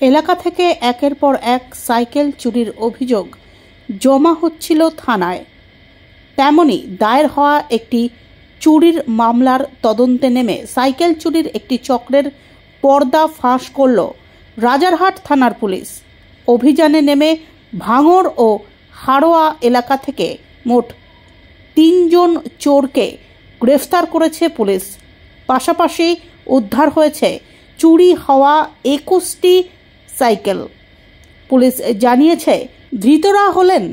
এলাকা থেকে একের পর এক সাইকেল চুরির অভিযোগ জমা হচ্ছিল থানায়। তেমনি দায়ের হওয়া একটি চুরির মামলার তদন্তে নেমে সাইকেল চুরির একটি চক্রের পর্দা ফাঁস করল রাজারহাট থানার পুলিশ। অভিযানে নেমে ভাঙড় ও হাড়োয়া এলাকা থেকে মোট 3 জন চোরকে গ্রেফতার করেছে পুলিশ। পাশাপাশি উদ্ধার হয়েছে চুরি হওয়া 21টি সাইকেল। পুলিশ জানিয়েছে ধৃতরা হলেন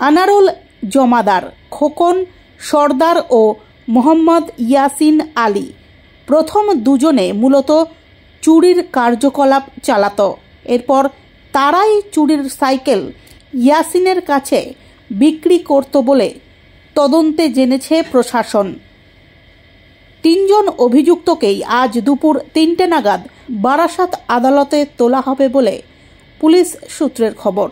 আনারুল জমাদার, খোকন সর্দার ও মোহাম্মদ ইয়াসিন আলী। প্রথম দুজনে মূলত চুরির কার্যকলাপ চালাত। এরপর তারাই চুরির সাইকেল ইয়াসিনের কাছে বিক্রি করত বলে তদন্তে জেনেছে প্রশাসন। 3 জন অভিযুক্তকেই আজ দুপুর 3টে নাগাদ বারাসাত আদালতে তোলা হবে বলে পুলিশ সূত্রের খবর।